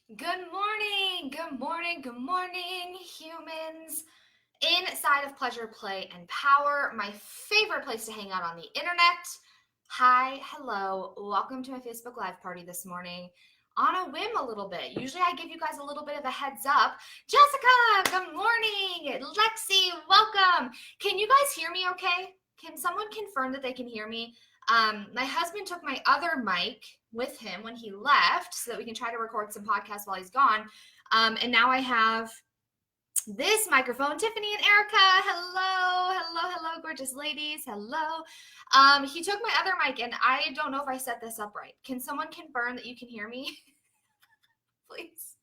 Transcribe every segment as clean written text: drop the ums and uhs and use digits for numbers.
Good morning, humans. Inside of Pleasure, Play, and Power, my favorite place to hang out on the internet. Hi, hello, welcome to my Facebook Live party this morning. On a whim, a little bit. Usually, I give you guys a little bit of a heads up. Jessica, good morning. Lexi, welcome. Can you guys hear me okay? Can someone confirm that they can hear me? My husband took my other mic with him when he left so that we can try to record some podcasts while he's gone. And now I have this microphone. Tiffany and Erica, hello, gorgeous ladies, hello. He took my other mic, and I don't know if I set this up right. Can someone confirm that you can hear me? Please,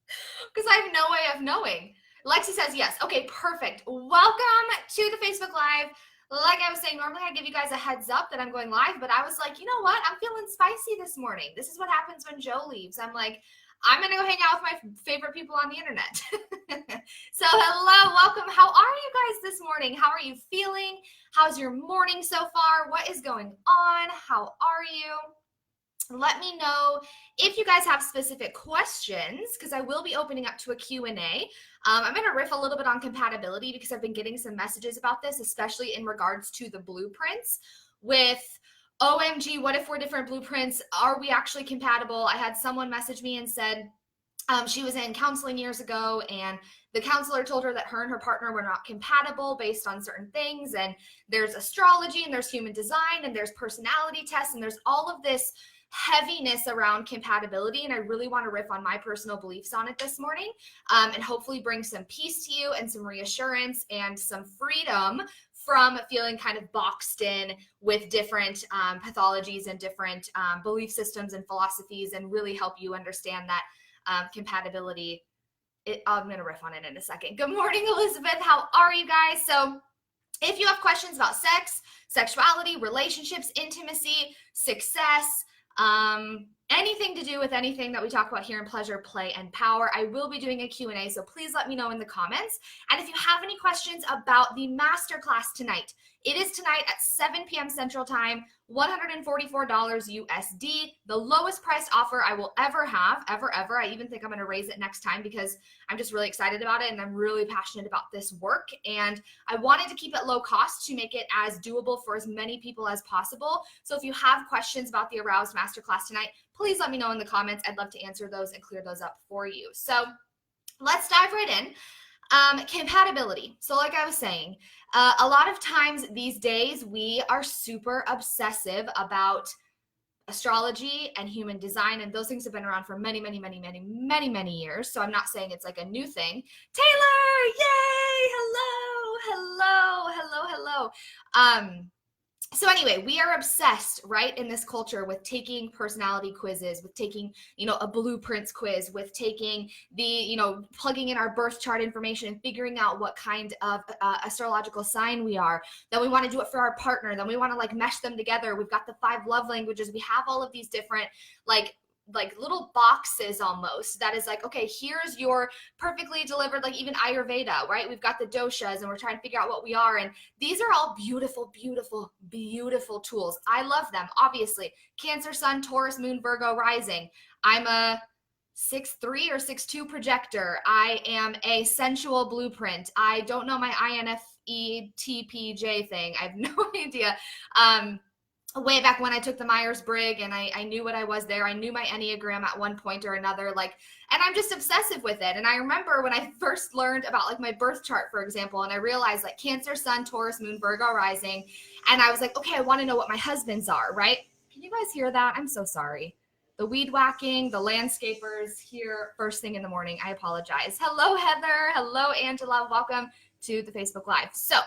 because I have no way of knowing. Lexi says yes. Okay, perfect. Welcome to the Facebook Live. Like I was saying, normally I give you guys a heads up that I'm going live, but I was like, you know what? I'm feeling spicy this morning. This is what happens when Joe leaves. I'm like, I'm going to go hang out with my favorite people on the internet. So hello, welcome. How are you guys this morning? How are you feeling? How's your morning so far? What is going on? How are you? Let me know if you guys have specific questions, because I will be opening up to a Q&A. I'm going to riff a little bit on compatibility because I've been getting some messages about this, especially in regards to the blueprints with OMG, what if we're different blueprints? Are we actually compatible? I had someone message me and said she was in counseling years ago, and the counselor told her that her and her partner were not compatible based on certain things. And there's astrology, and there's human design, and there's personality tests, and there's all of this heaviness around compatibility. And I really want to riff on my personal beliefs on it this morning, and hopefully bring some peace to you and some reassurance and some freedom from feeling kind of boxed in with different pathologies and different belief systems and philosophies, and really help you understand that compatibility. I'm going to riff on it in a second. Good morning, Elizabeth. How are you guys? So if you have questions about sex, sexuality, relationships, intimacy, success, anything to do with anything that we talk about here in Pleasure, Play, and Power, I will be doing a Q&A, so please let me know in the comments. And if you have any questions about the masterclass tonight, it is tonight at 7 p.m. Central Time, $144 USD, the lowest priced offer I will ever have, ever. I even think I'm going to raise it next time because I'm just really excited about it, and I'm really passionate about this work. And I wanted to keep it low cost to make it as doable for as many people as possible. So if you have questions about the Aroused Masterclass tonight, please let me know in the comments. I'd love to answer those and clear those up for you. So let's dive right in. Compatibility. So like I was saying, a lot of times these days we are super obsessive about astrology and human design, and those things have been around for many years. So I'm not saying it's like a new thing. Taylor, yay! Hello. So anyway, we are obsessed, right, in this culture with taking personality quizzes, with taking, a blueprints quiz, with taking the, plugging in our birth chart information and figuring out what kind of astrological sign we are. Then we want to do it for our partner. Then we want to mesh them together. We've got the 5 love languages. We have all of these different like little boxes almost that is okay, here's your perfectly delivered, even Ayurveda, right? We've got the doshas and we're trying to figure out what we are. And these are all beautiful tools. I love them. Obviously, Cancer, Sun, Taurus, Moon, Virgo, Rising. I'm a 6'3" or 6'2" projector. I am a sensual blueprint. I don't know my INFETPJ thing. I have no idea. Way back when I took the Myers-Briggs and I knew what I was there. I knew my Enneagram at one point or another, and I'm just obsessive with it. And I remember when I first learned about my birth chart, for example, and I realized Cancer, Sun, Taurus, Moon, Virgo, Rising. And I was like, okay, I want to know what my husband's are, right? Can you guys hear that? I'm so sorry. The weed whacking, the landscapers here first thing in the morning. I apologize. Hello, Heather. Hello, Angela. Welcome to the Facebook Live. So,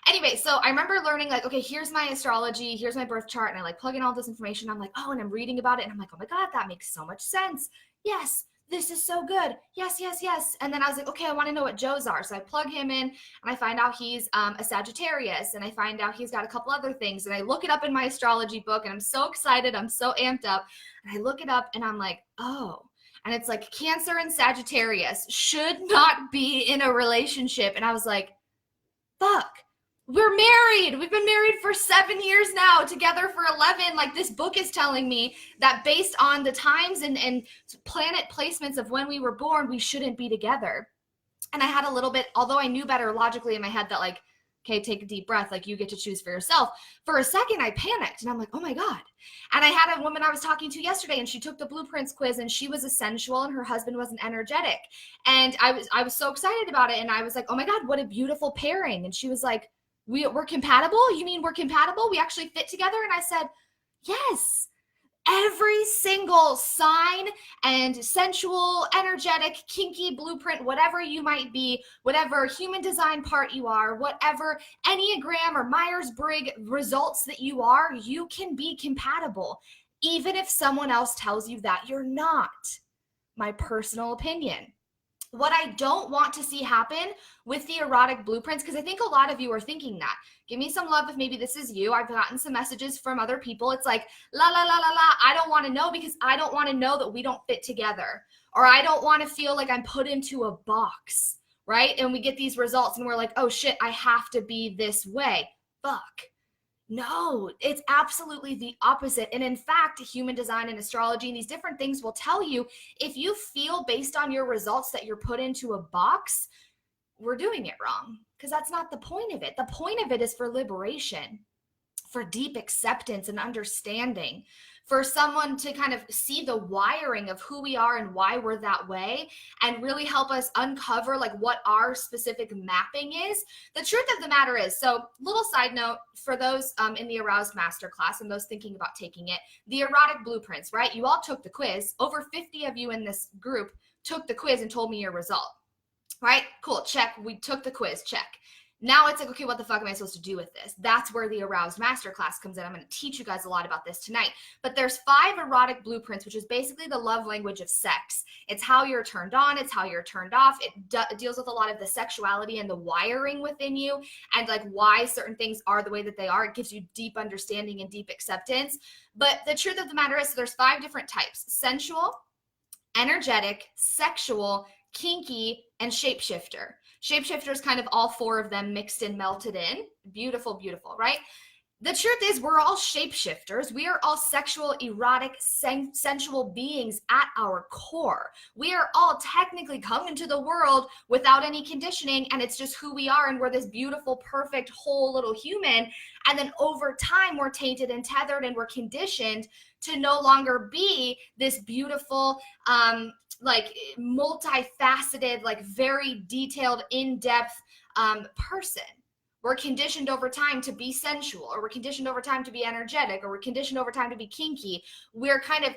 anyway, so I remember learning okay, here's my astrology, here's my birth chart, and I plug in all this information. I'm like, oh, and I'm reading about it, and I'm like, oh my God, that makes so much sense. Yes, this is so good. Yes. And then I was like, okay, I want to know what Joe's are. So I plug him in, and I find out he's a Sagittarius, and I find out he's got a couple other things, and I look it up in my astrology book, and I'm so excited. I'm so amped up, and I look it up, and I'm like, oh. And it's Cancer and Sagittarius should not be in a relationship. And I was like, fuck. we're married. We've been married for 7 years now, together for 11. Like, this book is telling me that based on the times and planet placements of when we were born, we shouldn't be together. And I had a little bit, although I knew better logically in my head that, like, okay, take a deep breath, like, you get to choose for yourself. For a second, I panicked and I'm like, oh my God. And I had a woman I was talking to yesterday, and she took the blueprints quiz, and she was a sensual and her husband was an energetic. And I was so excited about it. And I was like, oh my God, what a beautiful pairing. And she was like, we're compatible? You mean we're compatible? We actually fit together? And I said, yes. Every single sign and sensual, energetic, kinky blueprint, whatever you might be, whatever human design part you are, whatever Enneagram or Myers-Briggs results that you are, you can be compatible, even if someone else tells you that you're not. My personal opinion. What I don't want to see happen with the erotic blueprints, because I think a lot of you are thinking that. Give me some love if maybe this is you. I've gotten some messages from other people. It's like, la, la, la, la, la. I don't want to know because I don't want to know that we don't fit together. Or I don't want to feel like I'm put into a box, right? And we get these results and we're like, oh shit, I have to be this way. Fuck. No, it's absolutely the opposite. And in fact, human design and astrology and these different things will tell you, if you feel based on your results that you're put into a box, we're doing it wrong, because that's not the point of it. The point of it is for liberation, for deep acceptance and understanding, for someone to kind of see the wiring of who we are and why we're that way, and really help us uncover like what our specific mapping is. The truth of the matter is, so little side note for those in the Aroused Masterclass and those thinking about taking it, the erotic blueprints, right? You all took the quiz. Over 50 of you in this group took the quiz and told me your result, right? Cool, check. We took the quiz, check. Now it's like, okay, what the fuck am I supposed to do with this? That's where the Aroused Masterclass comes in. I'm going to teach you guys a lot about this tonight. But there's 5 erotic blueprints, which is basically the love language of sex. It's how you're turned on. It's how you're turned off. It deals with a lot of the sexuality and the wiring within you, and like why certain things are the way that they are. It gives you deep understanding and deep acceptance. But the truth of the matter is, so there's 5 different types: sensual, energetic, sexual, kinky, and shapeshifter. Shapeshifter is kind of all 4 of them mixed and melted in. Beautiful, beautiful, right? The truth is, we're all shapeshifters. We are all sexual, erotic, sensual beings at our core. We are all technically come into the world without any conditioning, and it's just who we are, and we're this beautiful, perfect, whole little human. And then over time, we're tainted and tethered, and we're conditioned to no longer be this beautiful, like multifaceted, like very detailed, in-depth person. We're conditioned over time to be sensual, or we're conditioned over time to be energetic, or we're conditioned over time to be kinky. We're kind of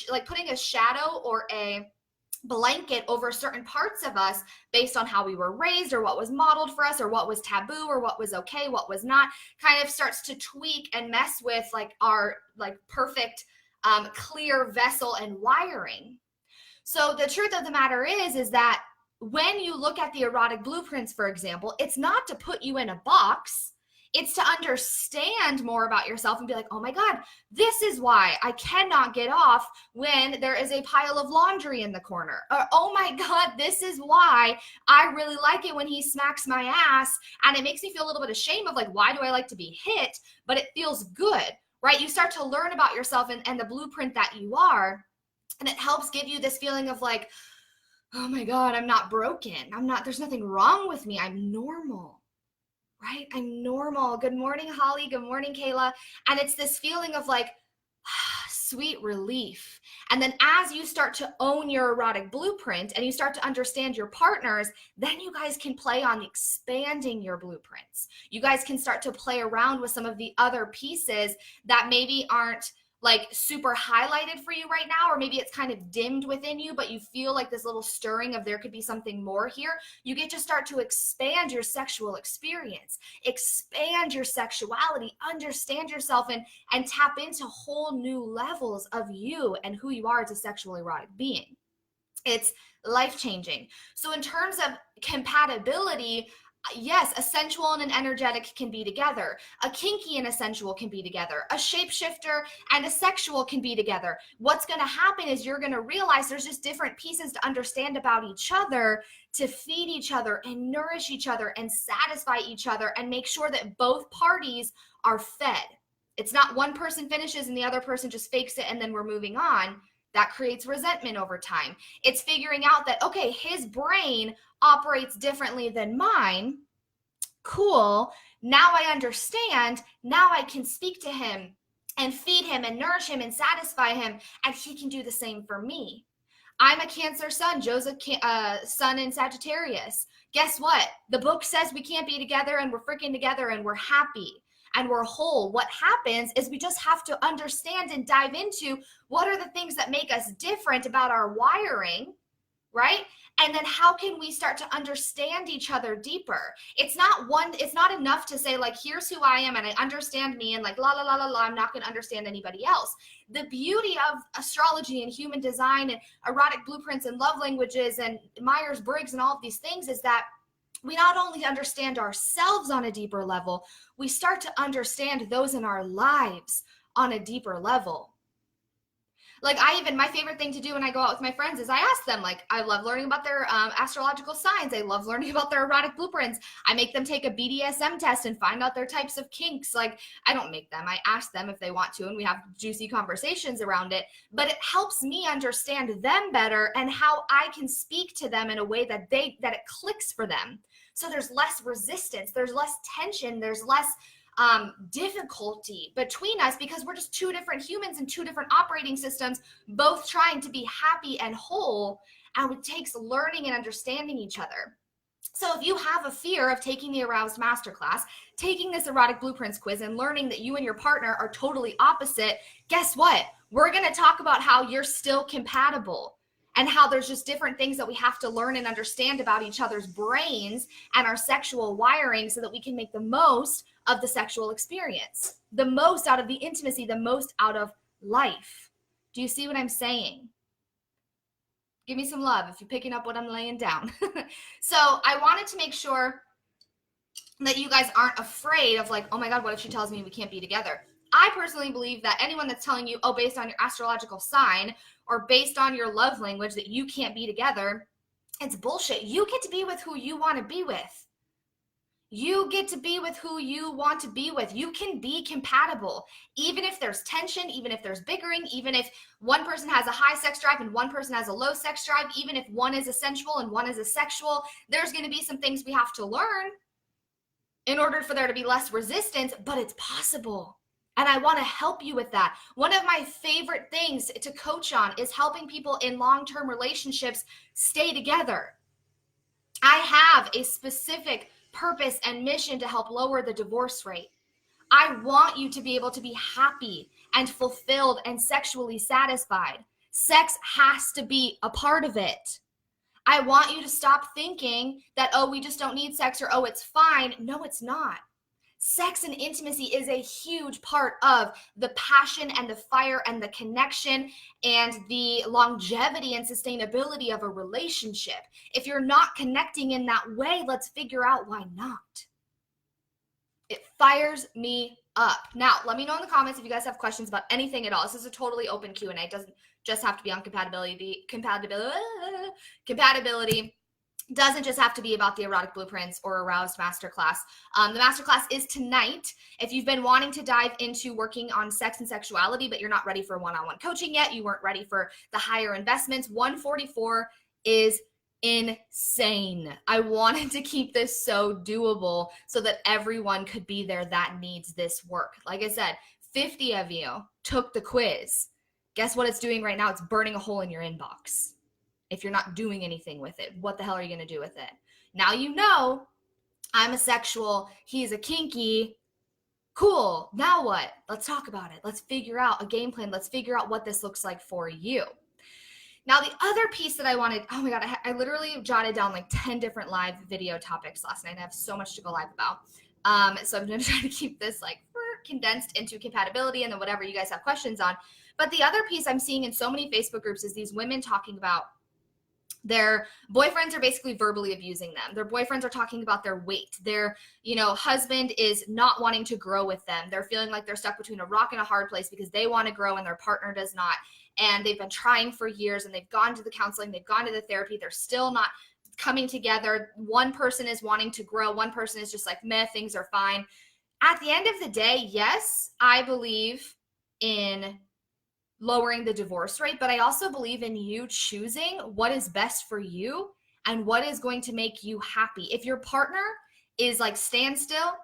like putting a shadow or a blanket over certain parts of us based on how we were raised, or what was modeled for us, or what was taboo, or what was okay, what was not. Kind of starts to tweak and mess with like our like perfect clear vessel and wiring. So the truth of the matter is that when you look at the erotic blueprints, for example, it's not to put you in a box. It's to understand more about yourself and be like, oh my God, this is why I cannot get off when there is a pile of laundry in the corner. Or, oh my God, this is why I really like it when he smacks my ass. And it makes me feel a little bit ashamed of like, why do I like to be hit? But it feels good, right? You start to learn about yourself and the blueprint that you are. And it helps give you this feeling of like, oh my God, I'm not broken. There's nothing wrong with me. I'm normal, right? I'm normal. Good morning, Holly. Good morning, Kayla. And it's this feeling of like, sweet relief. And then as you start to own your erotic blueprint and you start to understand your partners, then you guys can play on expanding your blueprints. You guys can start to play around with some of the other pieces that maybe aren't like super highlighted for you right now, or maybe it's kind of dimmed within you, but you feel like this little stirring of there could be something more here. You get to start to expand your sexual experience, expand your sexuality, understand yourself, and tap into whole new levels of you and who you are as a sexual erotic being. It's life-changing. So in terms of compatibility, Yes, a sensual and an energetic can be together. A kinky and a sensual can be together. A shapeshifter and a sexual can be together. What's going to happen is you're going to realize there's just different pieces to understand about each other, to feed each other and nourish each other and satisfy each other and make sure that both parties are fed. It's not one person finishes and the other person just fakes it and then we're moving on. That creates resentment over time. It's figuring out that, okay, his brain operates differently than mine. Cool. Now I understand. Now I can speak to him and feed him and nourish him and satisfy him, and he can do the same for me. I'm a Cancer sun. Joe's a sun in Sagittarius. Guess what? The book says we can't be together, and we're freaking together, and we're happy and we're whole. What happens is we just have to understand and dive into what are the things that make us different about our wiring, right? And then how can we start to understand each other deeper? It's not enough to say, like, here's who I am and I understand me, and like la la la la la, I'm not going to understand anybody else. The beauty of astrology and human design and erotic blueprints and love languages and Myers-Briggs and all of these things is that we not only understand ourselves on a deeper level, we start to understand those in our lives on a deeper level. Like, my favorite thing to do when I go out with my friends is I ask them, like, I love learning about their astrological signs. I love learning about their erotic blueprints. I make them take a BDSM test and find out their types of kinks. Like, I don't make them. I ask them if they want to, and we have juicy conversations around it. But it helps me understand them better and how I can speak to them in a way that it clicks for them. So there's less resistance. There's less tension. There's less difficulty between us, because we're just two different humans and two different operating systems, both trying to be happy and whole. And it takes learning and understanding each other. So if you have a fear of taking the Aroused Masterclass, taking this erotic blueprints quiz, and learning that you and your partner are totally opposite, guess what? We're going to talk about how you're still compatible, and how there's just different things that we have to learn and understand about each other's brains and our sexual wiring, so that we can make the most of the sexual experience, the most out of the intimacy, the most out of life. Do you see what I'm saying? Give me some love if you're picking up what I'm laying down. So I wanted to make sure that you guys aren't afraid of, like, oh my God, what if she tells me we can't be together? I personally believe that anyone that's telling you, oh, based on your astrological sign or based on your love language, that you can't be together, it's bullshit. You get to be with who you want to be with. You get to be with who you want to be with. You can be compatible, even if there's tension, even if there's bickering, even if one person has a high sex drive and one person has a low sex drive, even if one is a sensual and one is a sexual. There's going to be some things we have to learn in order for there to be less resistance, but it's possible. And I want to help you with that. One of my favorite things to coach on is helping people in long-term relationships stay together. I have a specific purpose and mission to help lower the divorce rate. I want you to be able to be happy and fulfilled and sexually satisfied. Sex has to be a part of it. I want you to stop thinking that, oh, we just don't need sex, or, oh, it's fine. No, it's not. Sex and intimacy is a huge part of the passion and the fire and the connection and the longevity and sustainability of a relationship. If you're not connecting in that way, let's figure out why not. It fires me up. Now, let me know in the comments if you guys have questions about anything at all. This is a totally open Q&A. It doesn't just have to be on compatibility. Compatibility doesn't just have to be about the erotic blueprints or Aroused Masterclass. The masterclass is tonight. If you've been wanting to dive into working on sex and sexuality, but you're not ready for one-on-one coaching yet, you weren't ready for the higher investments, 144 is insane. I wanted to keep this so doable so that everyone could be there that needs this work. Like I said, 50 of you took the quiz. Guess what it's doing right now? It's burning a hole in your inbox. If you're not doing anything with it, what the hell are you going to do with it? Now you know I'm a sexual, he's a kinky. Cool. Now what? Let's talk about it. Let's figure out a game plan. Let's figure out what this looks like for you. Now, the other piece that I wanted, oh my God, I literally jotted down like 10 different live video topics last night. I have so much to go live about. So I'm going to try to keep this like condensed into compatibility and then whatever you guys have questions on. But the other piece I'm seeing in so many Facebook groups is these women talking about Their boyfriends are basically verbally abusing them. Their boyfriends are talking about their weight. Their, husband is not wanting to grow with them. They're feeling like they're stuck between a rock and a hard place because they want to grow and their partner does not. And they've been trying for years and they've gone to the counseling, they've gone to the therapy. They're still not coming together. One person is wanting to grow. One person is just like, meh, things are fine. At the end of the day, yes, I believe in lowering the divorce rate, but I also believe in you choosing what is best for you and what is going to make you happy. If your partner is like standstill,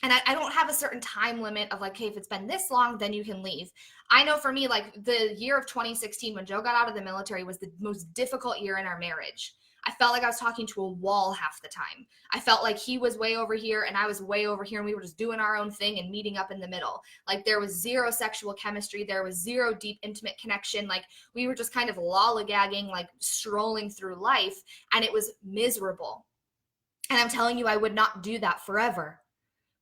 and I don't have a certain time limit of like, hey, if it's been this long, then you can leave. I know for me, like the year of 2016 when Joe got out of the military was the most difficult year in our marriage. I felt like I was talking to a wall half the time. I felt like he was way over here and I was way over here and we were just doing our own thing and meeting up in the middle. Like there was zero sexual chemistry. There was zero deep, intimate connection. Like we were just kind of lollygagging, like strolling through life, and it was miserable. And I'm telling you, I would not do that forever.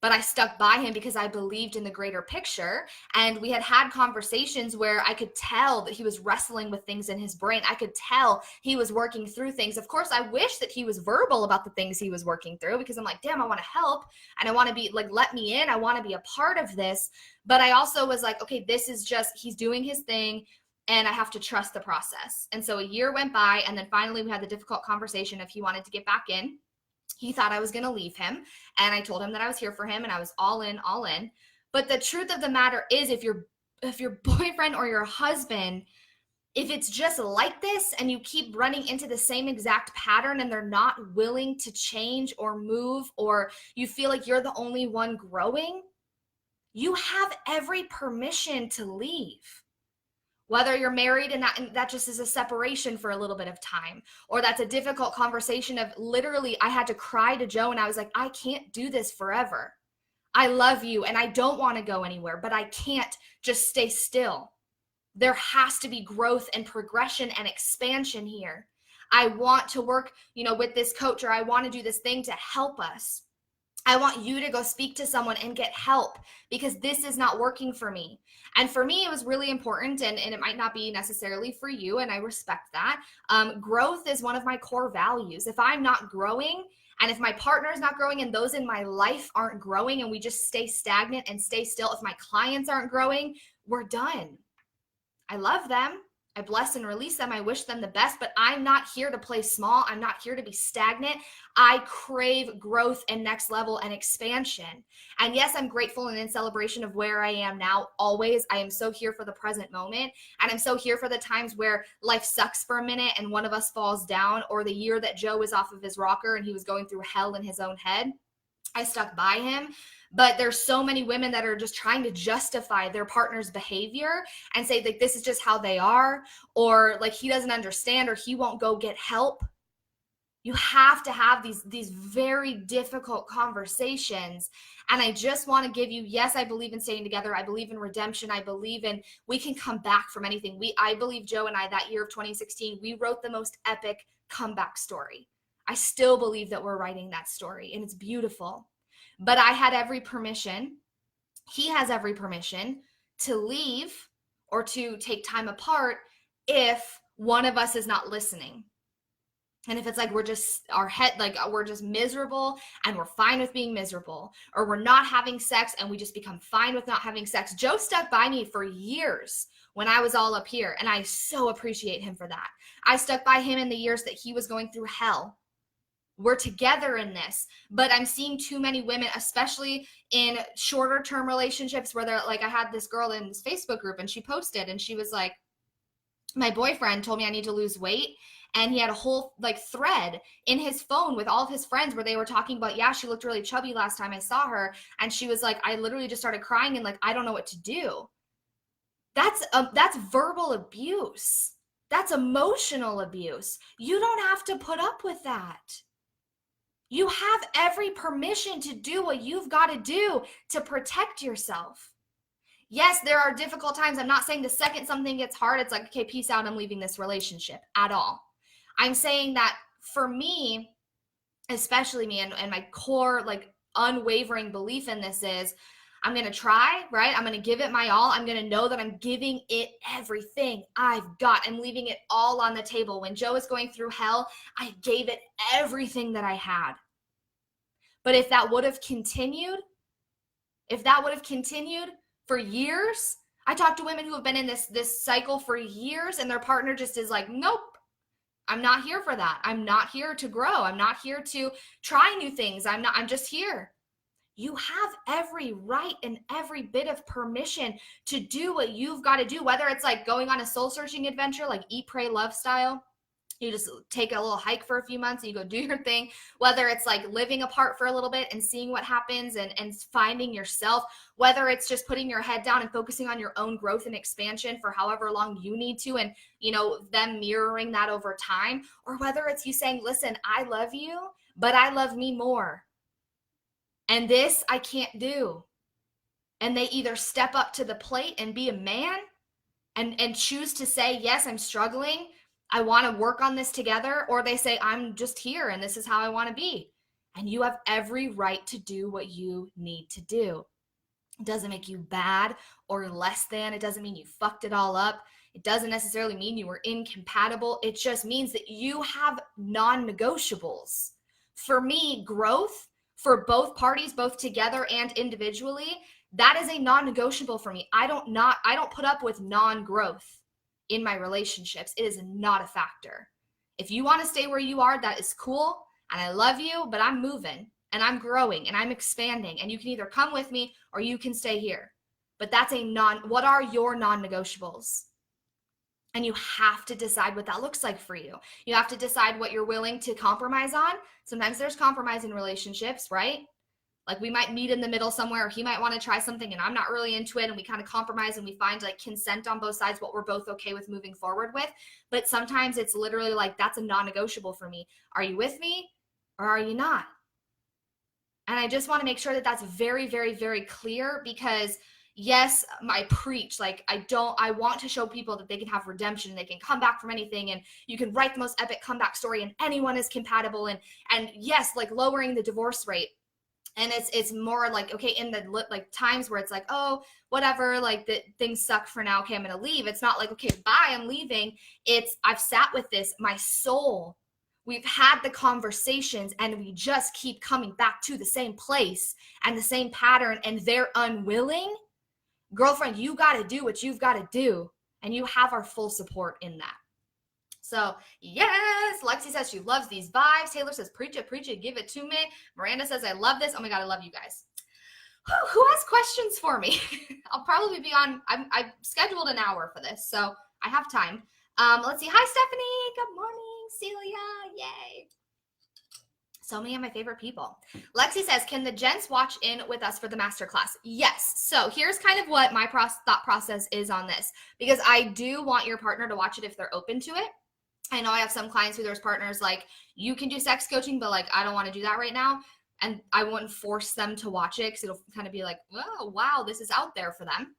But I stuck by him because I believed in the greater picture. And we had conversations where I could tell that he was wrestling with things in his brain. I could tell he was working through things. Of course, I wish that he was verbal about the things he was working through because I'm like, damn, I want to help. And I want to be like, let me in. I want to be a part of this. But I also was like, okay, this is just, he's doing his thing and I have to trust the process. And so a year went by and then finally we had the difficult conversation if he wanted to get back in. He thought I was going to leave him, and I told him that I was here for him and I was all in. But the truth of the matter is if your boyfriend or your husband, if it's just like this and you keep running into the same exact pattern and they're not willing to change or move, or you feel like you're the only one growing, you have every permission to leave. Whether you're married and that just is a separation for a little bit of time, or that's a difficult conversation of literally I had to cry to Joe and I was like, I can't do this forever. I love you and I don't want to go anywhere, but I can't just stay still. There has to be growth and progression and expansion here. I want to work, with this coach, or I want to do this thing to help us. I want you to go speak to someone and get help because this is not working for me. And for me, it was really important, and it might not be necessarily for you, and I respect that. Growth is one of my core values. If I'm not growing, and if my partner is not growing and those in my life aren't growing and we just stay stagnant and stay still, if my clients aren't growing, we're done. I love them. I bless and release them. I wish them the best, but I'm not here to play small. I'm not here to be stagnant. I crave growth and next level and expansion. And yes, I'm grateful and in celebration of where I am now. Always, I am so here for the present moment. And I'm so here for the times where life sucks for a minute and one of us falls down, or the year that Joe was off of his rocker and he was going through hell in his own head. I stuck by him. But there's so many women that are just trying to justify their partner's behavior and say like this is just how they are, or like he doesn't understand, or he won't go get help. You have to have these very difficult conversations. And I just want to give you, yes, I believe in staying together. I believe in redemption. I believe in we can come back from anything. I believe Joe and I, that year of 2016, we wrote the most epic comeback story. I still believe that we're writing that story and it's beautiful. But I had every permission, he has every permission to leave or to take time apart if one of us is not listening. And if it's like we're just our head, like we're just miserable and we're fine with being miserable, or we're not having sex and we just become fine with not having sex. Joe stuck by me for years when I was all up here, and I so appreciate him for that. I stuck by him in the years that he was going through hell. We're together in this, but I'm seeing too many women, especially in shorter term relationships where they're like, I had this girl in this Facebook group and she posted and she was like, my boyfriend told me I need to lose weight. And he had a whole like thread in his phone with all of his friends where they were talking about, yeah, she looked really chubby last time I saw her. And she was like, I literally just started crying and like, I don't know what to do. That's verbal abuse. That's emotional abuse. You don't have to put up with that. You have every permission to do what you've got to do to protect yourself. Yes, there are difficult times. I'm not saying the second something gets hard, it's like, okay, peace out, I'm leaving this relationship at all. I'm saying that for me, especially me, and my core, like unwavering belief in this is, I'm going to try, right? I'm going to give it my all. I'm going to know that I'm giving it everything I've got. I'm leaving it all on the table. When Joe was going through hell, I gave it everything that I had. But if that would have continued for years, I talk to women who have been in this cycle for years and their partner just is like, nope, I'm not here for that. I'm not here to grow. I'm not here to try new things. I'm just here. You have every right and every bit of permission to do what you've got to do, whether it's like going on a soul searching adventure, like Eat, Pray, Love style. You just take a little hike for a few months and you go do your thing, whether it's like living apart for a little bit and seeing what happens and finding yourself, whether it's just putting your head down and focusing on your own growth and expansion for however long you need to, and them mirroring that over time, or whether it's you saying, listen, I love you, but I love me more. And this I can't do. And they either step up to the plate and be a man and choose to say, yes, I'm struggling. I want to work on this together. Or they say, I'm just here and this is how I want to be. And you have every right to do what you need to do. It doesn't make you bad or less than. It doesn't mean you fucked it all up. It doesn't necessarily mean you were incompatible. It just means that you have non-negotiables. For me, growth for both parties, both together and individually, that is a non-negotiable for me. I don't put up with non-growth in my relationships. It is not a factor. If you want to stay where you are, that is cool. And I love you, but I'm moving and I'm growing and I'm expanding, and you can either come with me or you can stay here. But that's what are your non-negotiables? And you have to decide what that looks like for you. You have to decide what you're willing to compromise on. Sometimes there's compromise in relationships, right? Like we might meet in the middle somewhere, or he might want to try something and I'm not really into it, and we kind of compromise and we find like consent on both sides, what we're both okay with moving forward with. But sometimes it's literally like, that's a non-negotiable for me. Are you with me or are you not? And I just want to make sure that that's very, very, very clear, because yes, I preach, like I want to show people that they can have redemption, they can come back from anything, and you can write the most epic comeback story and anyone is compatible, and yes, like lowering the divorce rate. And it's more like, okay, in the like times where it's like, oh, whatever, like the things suck for now, okay, I'm going to leave. It's not like, okay, bye, I'm leaving. It's, I've sat with this, my soul, we've had the conversations, and we just keep coming back to the same place and the same pattern, and they're unwilling. Girlfriend, you got to do what you've got to do, and you have our full support in that. So yes, Lexi says she loves these vibes. Taylor says, preach it, give it to me. Miranda says, I love this. Oh my God, I love you guys. Who has questions for me? I'll probably be on, I've scheduled an hour for this, so I have time. Let's see. Hi, Stephanie. Good morning. Celia. Yay. So many of my favorite people. Lexi says, can the gents watch in with us for the masterclass? Yes. So here's kind of what my thought process is on this, because I do want your partner to watch it if they're open to it. I know I have some clients who there's partners like, you can do sex coaching, but like, I don't want to do that right now. And I wouldn't force them to watch it, because it'll kind of be like, oh, wow, this is out there for them.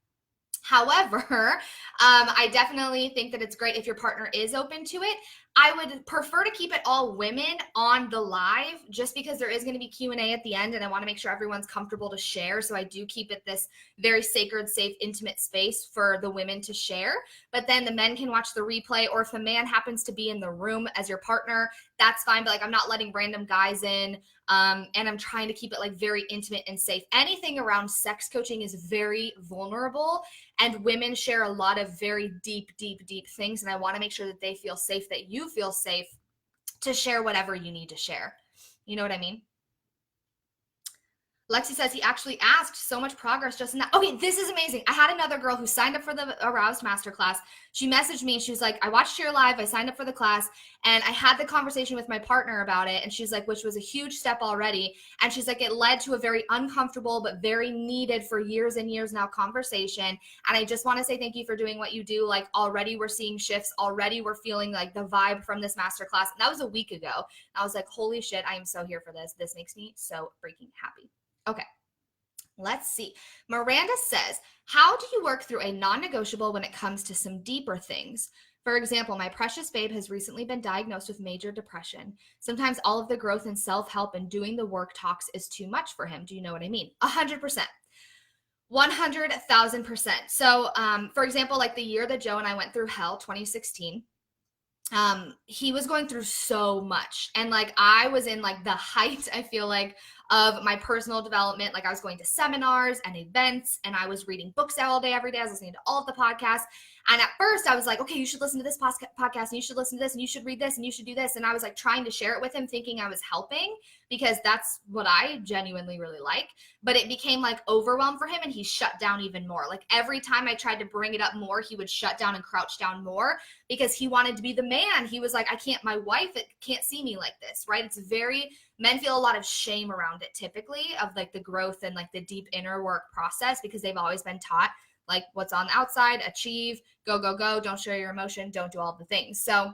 However, I definitely think that it's great if your partner is open to it. I would prefer to keep it all women on the live, just because there is going to be Q&A at the end, and I want to make sure everyone's comfortable to share. So I do keep it this very sacred, safe, intimate space for the women to share. But then the men can watch the replay, or if a man happens to be in the room as your partner, that's fine. But like, I'm not letting random guys in. And I'm trying to keep it like very intimate and safe. Anything around sex coaching is very vulnerable, and women share a lot of very deep, deep, deep things. And I want to make sure that they feel safe, that you feel safe to share whatever you need to share. You know what I mean? Lexi says he actually asked, so much progress just in that. Okay, this is amazing. I had another girl who signed up for the Aroused Masterclass. She messaged me. She was like, I watched your live. I signed up for the class, and I had the conversation with my partner about it. And she's like, which was a huge step already. And she's like, it led to a very uncomfortable but very needed for years and years now conversation. And I just want to say thank you for doing what you do. Like, already we're seeing shifts. Already we're feeling like the vibe from this masterclass. And that was a week ago. I was like, holy shit, I am so here for this. This makes me so freaking happy. Okay, let's see. Miranda says, how do you work through a non-negotiable when it comes to some deeper things? For example, my precious babe has recently been diagnosed with major depression. Sometimes all of the growth and self-help and doing the work talks is too much for him. Do you know what I mean? 100%. 100,000%. So, for example, like the year that Joe and I went through hell, 2016, he was going through so much. And like, I was in like the height, I feel like, of my personal development. Like I was going to seminars and events and I was reading books all day, every day. I was listening to all of the podcasts. And at first I was like, okay, you should listen to this podcast and you should listen to this and you should read this and you should do this. And I was like trying to share it with him thinking I was helping because that's what I genuinely really like. But it became like overwhelm for him and he shut down even more. Like every time I tried to bring it up more, he would shut down and crouch down more because he wanted to be the man. He was like, I can't, my wife can't see me like this, right? It's very, men feel a lot of shame around it typically of like the growth and like the deep inner work process because they've always been taught like what's on the outside, achieve, go, go, go, don't show your emotion, don't do all the things. So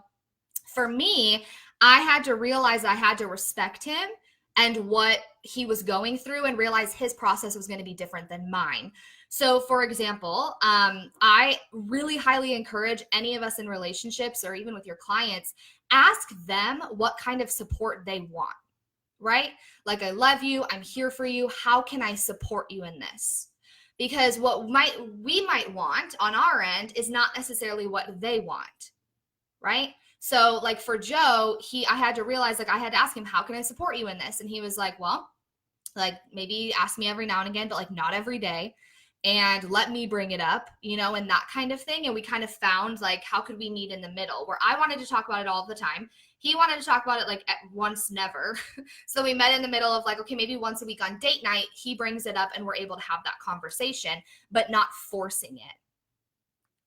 for me, I had to realize I had to respect him and what he was going through and realize his process was going to be different than mine. So for example, I really highly encourage any of us in relationships or even with your clients, ask them what kind of support they want, right? Like, I love you. I'm here for you. How can I support you in this? Because what we might want on our end is not necessarily what they want, right? So like for Joe, I had to realize, like I had to ask him, how can I support you in this? And he was like, well, like maybe ask me every now and again, but like not every day. And let me bring it up, you know, and that kind of thing. And we kind of found like, how could we meet in the middle where I wanted to talk about it all the time. He wanted to talk about it like at once, never. So we met in the middle of like, okay, maybe once a week on date night, he brings it up and we're able to have that conversation, but not forcing it.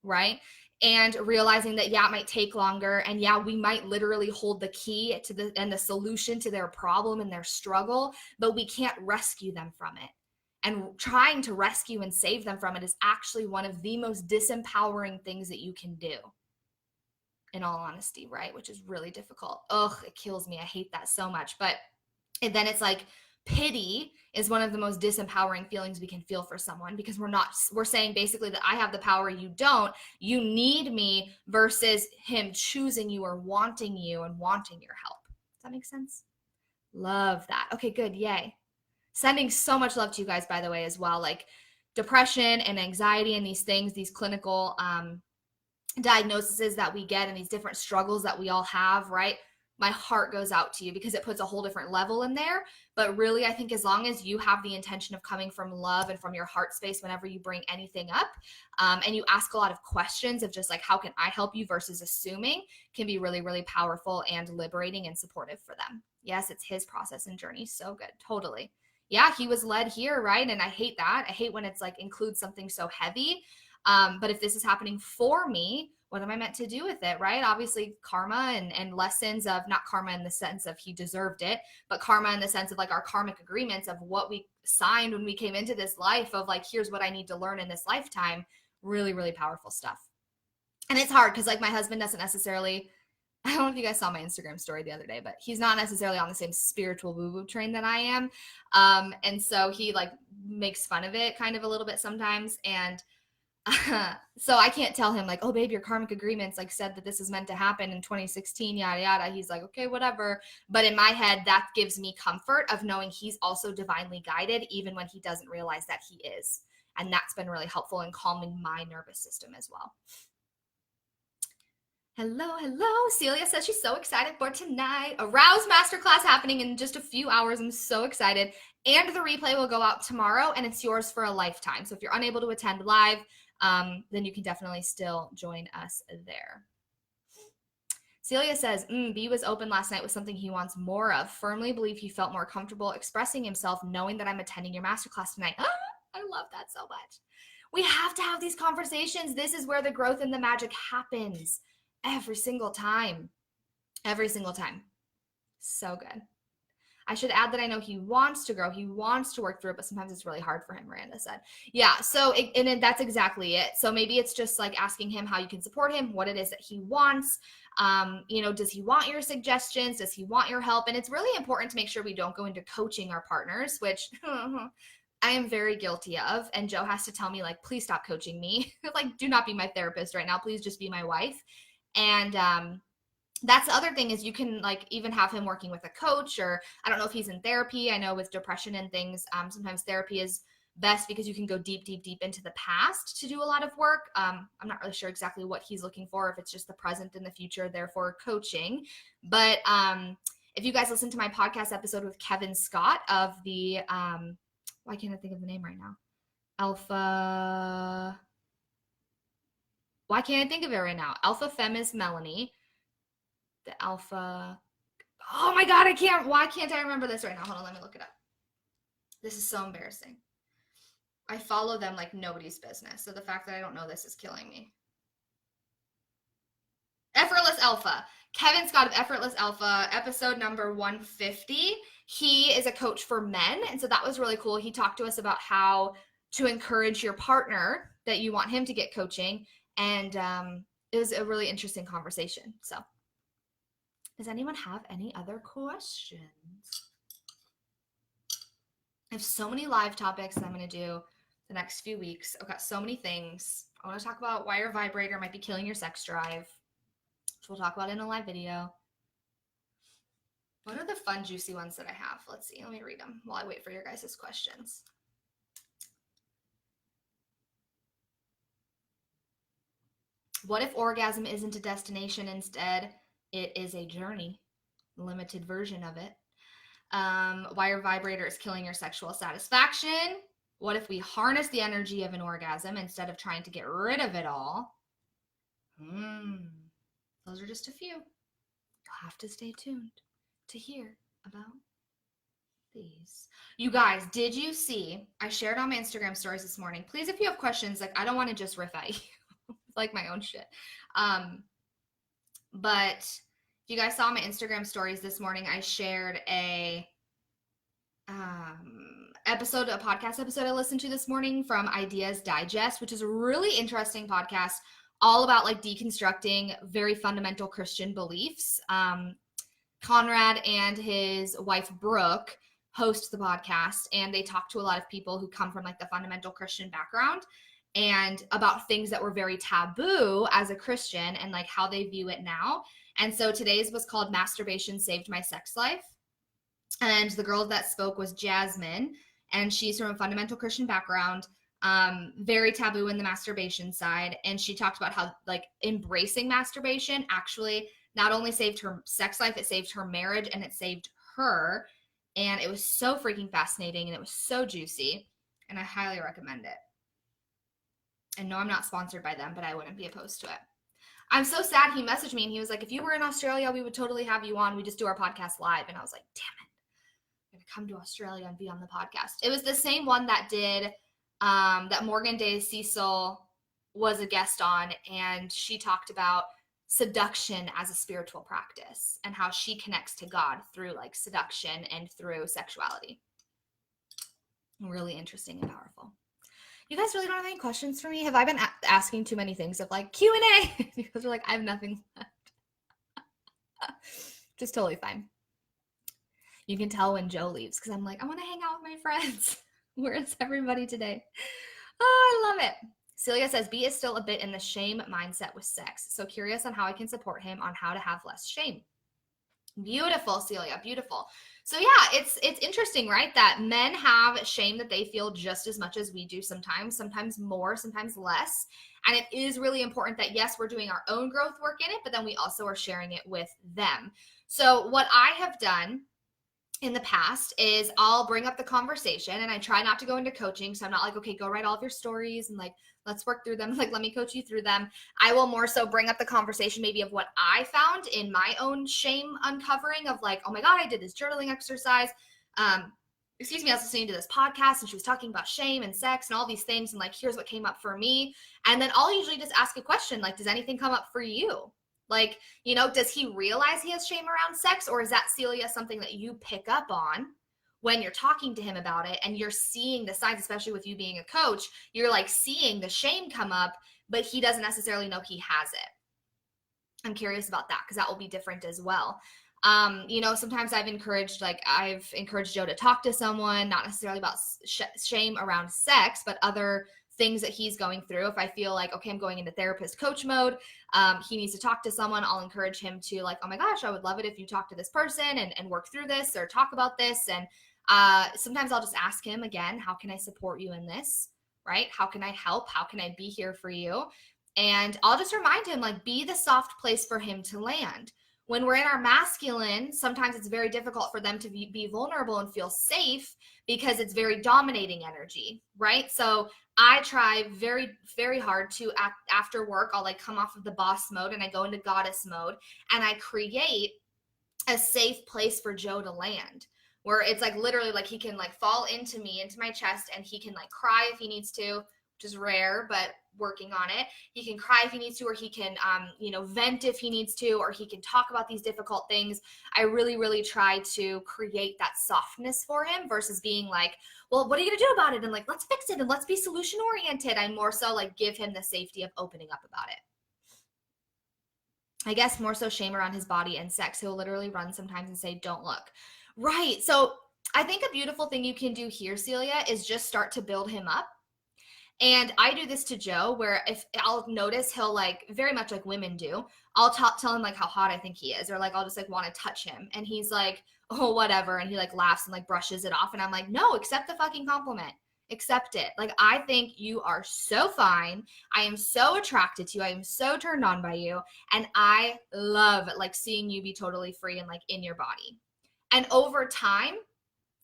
Right. And realizing that, yeah, it might take longer. And yeah, we might literally hold the key to the solution to their problem and their struggle, but we can't rescue them from it. And trying to rescue and save them from it is actually one of the most disempowering things that you can do, in all honesty, right? Which is really difficult. Ugh, it kills me. I hate that so much. But then it's like, pity is one of the most disempowering feelings we can feel for someone because we're saying basically that I have the power, you don't, you need me, versus him choosing you or wanting you and wanting your help. Does that make sense? Love that. Okay, good. Yay. Sending so much love to you guys, by the way, as well. Like depression and anxiety and these things, these clinical diagnoses that we get and these different struggles that we all have, right? My heart goes out to you because it puts a whole different level in there. But really, I think as long as you have the intention of coming from love and from your heart space whenever you bring anything up, and you ask a lot of questions of just like, how can I help you versus assuming, can be really, really powerful and liberating and supportive for them. Yes, it's his process and journey. So good. Totally. Yeah, he was led here, right? And I hate that. I hate when it's like includes something so heavy. But if this is happening for me, what am I meant to do with it, right? Obviously, karma and lessons of, not karma in the sense of he deserved it, but karma in the sense of like our karmic agreements of what we signed when we came into this life of like, here's what I need to learn in this lifetime. Really, really powerful stuff. And it's hard because like my husband doesn't necessarily, I don't know if you guys saw my Instagram story the other day, but he's not necessarily on the same spiritual woo-woo train that I am. And so he like makes fun of it kind of a little bit sometimes. And so I can't tell him like, oh babe, your karmic agreements like said that this is meant to happen in 2016, yada yada. He's like, okay, whatever. But in my head, that gives me comfort of knowing he's also divinely guided, even when he doesn't realize that he is. And that's been really helpful in calming my nervous system as well. Hello. Celia says she's so excited for tonight. Arouse Masterclass happening in just a few hours. I'm so excited. And the replay will go out tomorrow, and it's yours for a lifetime. So if you're unable to attend live, then you can definitely still join us there. Celia says, B was open last night with something he wants more of. Firmly believe he felt more comfortable expressing himself knowing that I'm attending your masterclass tonight. I love that so much. We have to have these conversations. This is where the growth and the magic happens. Every single time. So good. I should add that I know he wants to grow. He wants to work through it, but sometimes it's really hard for him, Miranda said. Yeah, so that's exactly it. So maybe it's just like asking him how you can support him, what it is that he wants. Does he want your suggestions? Does he want your help? And it's really important to make sure we don't go into coaching our partners, which I am very guilty of. And Joe has to tell me, like, please stop coaching me. Like, do not be my therapist right now. Please just be my wife. And that's the other thing is you can like even have him working with a coach, or I don't know if he's in therapy. I know with depression and things, sometimes therapy is best because you can go deep, deep, deep into the past to do a lot of work. I'm not really sure exactly what he's looking for, if it's just the present and the future, therefore coaching. But if you guys listen to my podcast episode with Kevin Scott of the, why can't I think of the name right now? Why can't I think of it right now? Alpha Femis Melanie. The Alpha. Oh my God, why can't I remember this right now? Hold on, let me look it up. This is so embarrassing. I follow them like nobody's business. So the fact that I don't know this is killing me. Effortless Alpha. Kevin Scott of Effortless Alpha, episode number 150. He is a coach for men. And so that was really cool. He talked to us about how to encourage your partner that you want him to get coaching. And it was a really interesting conversation. So does anyone have any other questions? I have so many live topics that I'm going to do the next few weeks. I've got so many things. I want to talk about why your vibrator might be killing your sex drive, which we'll talk about in a live video. What are the fun, juicy ones that I have? Let's see. Let me read them while I wait for your guys' questions. What if orgasm isn't a destination? Instead, it is a journey, limited version of it. Why your vibrator is killing your sexual satisfaction. What if we harness the energy of an orgasm instead of trying to get rid of it all? Those are just a few. You'll have to stay tuned to hear about these. You guys, did you see, I shared on my Instagram stories this morning. Please, if you have questions, like I don't want to just riff at you, like my own shit. But if you guys saw my Instagram stories this morning, I shared a podcast episode I listened to this morning from Ideas Digest, which is a really interesting podcast all about like deconstructing very fundamental Christian beliefs. Conrad and his wife Brooke host the podcast, and they talk to a lot of people who come from like the fundamental Christian background and about things that were very taboo as a Christian and like how they view it now. And so today's was called Masturbation Saved My Sex Life. And the girl that spoke was Jasmine, and she's from a fundamental Christian background, very taboo in the masturbation side. And she talked about how like embracing masturbation actually not only saved her sex life, it saved her marriage and it saved her. And it was so freaking fascinating and it was so juicy, and I highly recommend it. And no, I'm not sponsored by them, but I wouldn't be opposed to it. I'm so sad he messaged me and he was like, if you were in Australia, we would totally have you on. We just do our podcast live. And I was like, damn it. I'm going to come to Australia and be on the podcast. It was the same one that did, that Morgan Day Cecil was a guest on. And she talked about seduction as a spiritual practice and how she connects to God through like seduction and through sexuality. Really interesting and powerful. You guys really don't have any questions for me? Have I been asking too many things of like Q&A? You guys are like, I have nothing left. Just totally fine. You can tell when Joe leaves because I'm like, I want to hang out with my friends. Where is everybody today? Oh, I love it. Celia says, B is still a bit in the shame mindset with sex. So curious on how I can support him on how to have less shame. Beautiful, Celia, beautiful. So yeah, it's interesting, right? That men have shame that they feel just as much as we do sometimes more, sometimes less. And it is really important that, yes, we're doing our own growth work in it, but then we also are sharing it with them. So what I have done in the past is I'll bring up the conversation, and I try not to go into coaching. So I'm not like, okay, go write all of your stories and like, let's work through them. Like, let me coach you through them. I will more so bring up the conversation maybe of what I found in my own shame uncovering of like, oh my God, I did this journaling exercise. I was listening to this podcast and she was talking about shame and sex and all these things. And like, here's what came up for me. And then I'll usually just ask a question like, does anything come up for you? Like, you know, does he realize he has shame around sex, or is that, Celia, something that you pick up on when you're talking to him about it and you're seeing the signs, especially with you being a coach, you're like seeing the shame come up, but he doesn't necessarily know he has it. I'm curious about that because that will be different as well. You know, sometimes I've encouraged Joe to talk to someone, not necessarily about shame around sex, but other things that he's going through. If I feel like, okay, I'm going into therapist coach mode, he needs to talk to someone, I'll encourage him to like, oh my gosh, I would love it if you talk to this person and work through this or talk about this. And Sometimes I'll just ask him again, how can I support you in this? Right? How can I help? How can I be here for you? And I'll just remind him, like, be the soft place for him to land. When we're in our masculine, sometimes it's very difficult for them to be vulnerable and feel safe because it's very dominating energy, right? So I try very, very hard to, after work, I'll like come off of the boss mode and I go into goddess mode and I create a safe place for Joe to land, where it's like literally like he can like fall into me, into my chest, and he can like cry if he needs to, which is rare, but working on it. He can cry if he needs to, or he can, vent if he needs to, or he can talk about these difficult things. I really, really try to create that softness for him versus being like, well, what are you gonna do about it? And like, let's fix it and let's be solution oriented. I more so like give him the safety of opening up about it. I guess more so shame around his body and sex. He'll literally run sometimes and say, don't look. Right. So I think a beautiful thing you can do here, Celia, is just start to build him up. And I do this to Joe, where if I'll notice he'll like very much like women do, I'll tell him like how hot I think he is, or like I'll just like want to touch him, and he's like, oh, whatever, and he like laughs and like brushes it off, and I'm like, no, accept the fucking compliment, accept it. Like, I think you are so fine. I am so attracted to you. I am so turned on by you, and I love like seeing you be totally free and like in your body. And over time,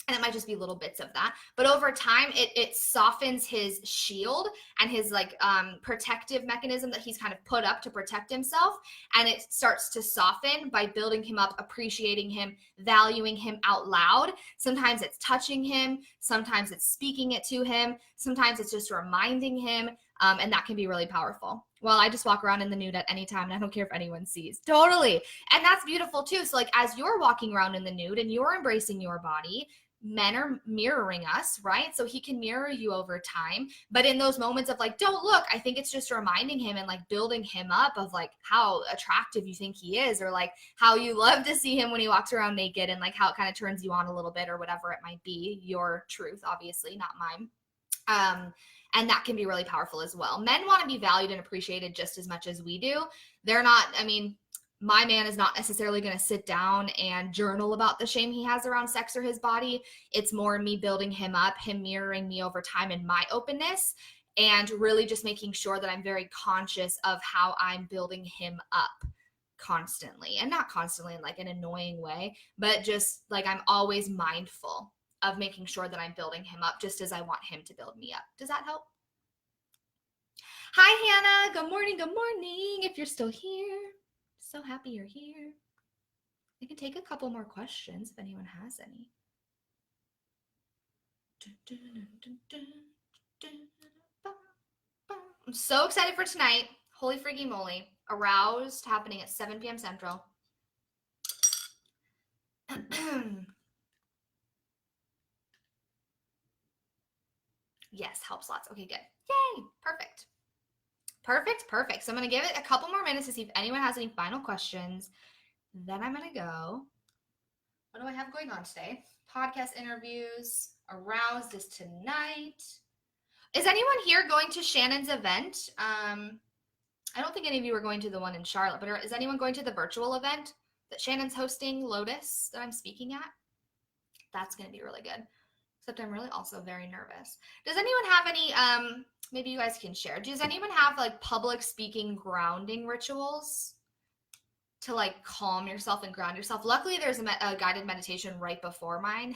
and it might just be little bits of that, but over time it softens his shield and his like protective mechanism that he's kind of put up to protect himself, and it starts to soften by building him up, appreciating him, valuing him out loud. Sometimes it's touching him, sometimes it's speaking it to him, sometimes it's just reminding him, and that can be really powerful. Well, I just walk around in the nude at any time and I don't care if anyone sees. Totally. And that's beautiful too. So like as you're walking around in the nude and you're embracing your body, men are mirroring us, right? So he can mirror you over time. But in those moments of like, don't look, I think it's just reminding him and like building him up of like how attractive you think he is, or like how you love to see him when he walks around naked, and like how it kind of turns you on a little bit, or whatever it might be. Your truth, obviously, not mine. And that can be really powerful as well. Men want to be valued and appreciated just as much as we do. They're not, I mean, my man is not necessarily going to sit down and journal about the shame he has around sex or his body. It's more me building him up, him mirroring me over time in my openness, and really just making sure that I'm very conscious of how I'm building him up constantly. And not constantly in like an annoying way, but just like I'm always mindful of making sure that I'm building him up just as I want him to build me up. Does that help? Hi, Hannah. Good morning. Good morning. If you're still here. So happy you're here. I can take a couple more questions if anyone has any. I'm so excited for tonight. Holy freaking moly. Aroused, happening at 7 p.m. Central. Yes, helps lots. Okay, good. Yay, perfect. Perfect. So I'm going to give it a couple more minutes to see if anyone has any final questions. Then I'm going to go. What do I have going on today? Podcast interviews. Aroused is tonight. Is anyone here going to Shannon's event? I don't think any of you are going to the one in Charlotte, but is anyone going to the virtual event that Shannon's hosting, Lotus, that I'm speaking at? That's going to be really good. Except I'm really also very nervous. Does anyone have any, maybe you guys can share. Does anyone have like public speaking grounding rituals to like calm yourself and ground yourself? Luckily, there's a guided meditation right before my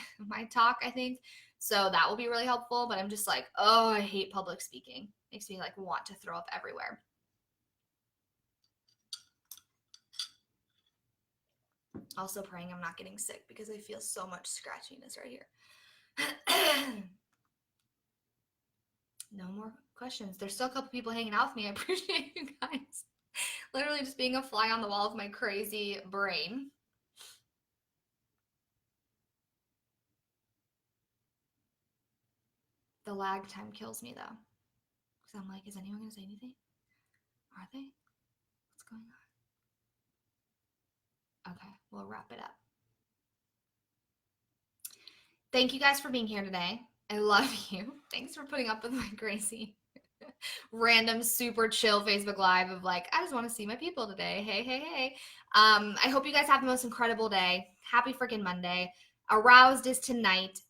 talk, I think. So that will be really helpful. But I'm just like, oh, I hate public speaking. Makes me like want to throw up everywhere. Also praying I'm not getting sick because I feel so much scratchiness right here. No more questions. There's still a couple people hanging out with me. I appreciate you guys. Literally just being a fly on the wall of my crazy brain. The lag time kills me though. Because I'm like, is anyone going to say anything? Are they? What's going on? Okay, we'll wrap it up. Thank you guys for being here today. I love you. Thanks for putting up with my crazy, random, super chill Facebook Live of like, I just want to see my people today. Hey. I hope you guys have the most incredible day. Happy freaking Monday. Aroused is tonight.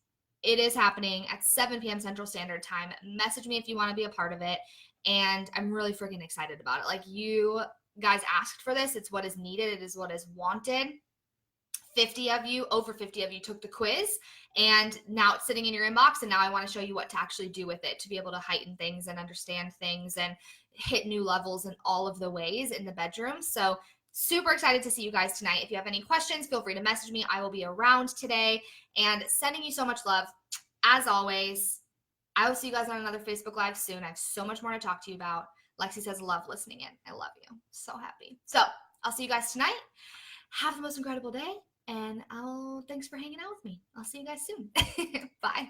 It is happening at 7 p.m. Central Standard Time. Message me if you want to be a part of it. And I'm really freaking excited about it. Like, you guys asked for this. It's what is needed. It is what is wanted. 50 of you, over 50 of you took the quiz, and now it's sitting in your inbox, and now I want to show you what to actually do with it to be able to heighten things and understand things and hit new levels in all of the ways in the bedroom. So super excited to see you guys tonight. If you have any questions, feel free to message me. I will be around today, and sending you so much love. As always, I will see you guys on another Facebook Live soon. I have so much more to talk to you about. Lexi says, love listening in. I love you. So happy. So I'll see you guys tonight. Have the most incredible day. And thanks for hanging out with me. I'll see you guys soon. Bye.